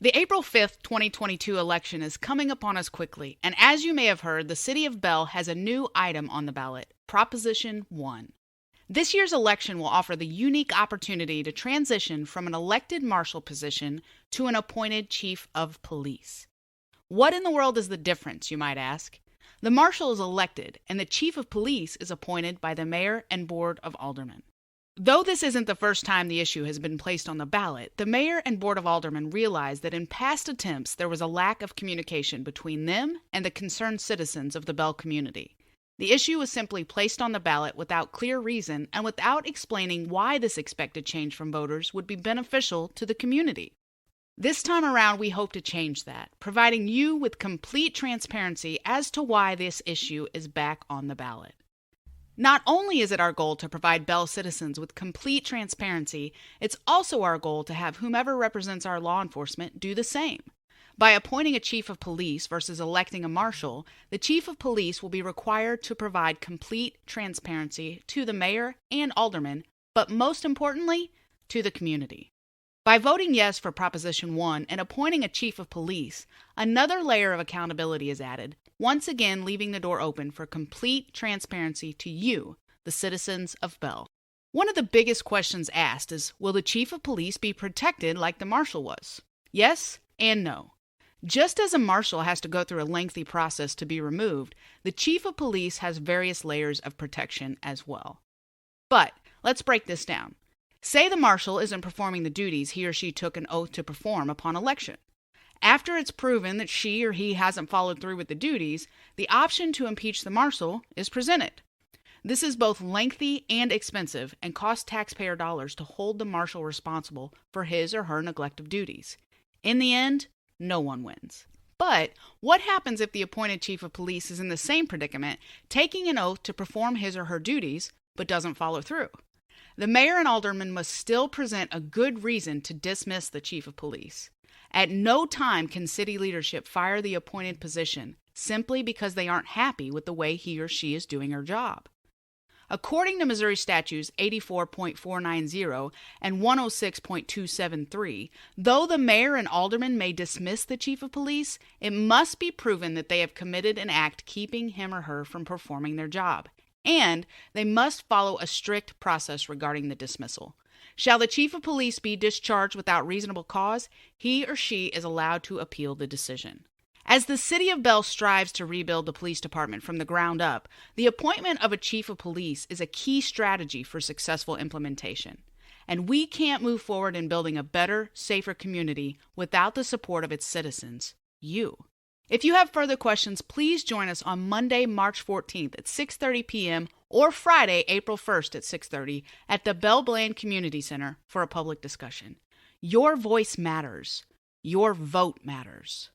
The April 5th, 2022 election is coming upon us quickly, and as you may have heard, the City of Belle has a new item on the ballot, Proposition 1. This year's election will offer the unique opportunity to transition from an elected marshal position to an appointed chief of police. What in the world is the difference, you might ask? The marshal is elected, and the chief of police is appointed by the mayor and board of aldermen. Though this isn't the first time the issue has been placed on the ballot, the mayor and board of aldermen realized that in past attempts there was a lack of communication between them and the concerned citizens of the Belle community. The issue was simply placed on the ballot without clear reason and without explaining why this expected change from voters would be beneficial to the community. This time around, we hope to change that, providing you with complete transparency as to why this issue is back on the ballot. Not only is it our goal to provide Belle citizens with complete transparency, it's also our goal to have whomever represents our law enforcement do the same. By appointing a chief of police versus electing a marshal, the chief of police will be required to provide complete transparency to the mayor and aldermen, but most importantly, to the community. By voting yes for Proposition 1 and appointing a chief of police, another layer of accountability is added, once again leaving the door open for complete transparency to you, the citizens of Belle. One of the biggest questions asked is, will the chief of police be protected like the marshal was? Yes and no. Just as a marshal has to go through a lengthy process to be removed, the chief of police has various layers of protection as well. But let's break this down. Say the marshal isn't performing the duties he or she took an oath to perform upon election. After it's proven that she or he hasn't followed through with the duties, the option to impeach the marshal is presented. This is both lengthy and expensive and costs taxpayer dollars to hold the marshal responsible for his or her neglect of duties. In the end, no one wins. But what happens if the appointed chief of police is in the same predicament, taking an oath to perform his or her duties, but doesn't follow through? The mayor and aldermen must still present a good reason to dismiss the chief of police. At no time can city leadership fire the appointed position simply because they aren't happy with the way he or she is doing her job. According to Missouri Statutes 84.490 and 106.273, though the mayor and aldermen may dismiss the chief of police, it must be proven that they have committed an act keeping him or her from performing their job, and they must follow a strict process regarding the dismissal. Shall the chief of police be discharged without reasonable cause, he or she is allowed to appeal the decision. As the City of Belle strives to rebuild the police department from the ground up, the appointment of a chief of police is a key strategy for successful implementation. And we can't move forward in building a better, safer community without the support of its citizens, you. If you have further questions, please join us on Monday, March 14th at 6:30 p.m. or Friday, April 1st at 6:30 at the Belle Bland Community Center for a public discussion. Your voice matters. Your vote matters.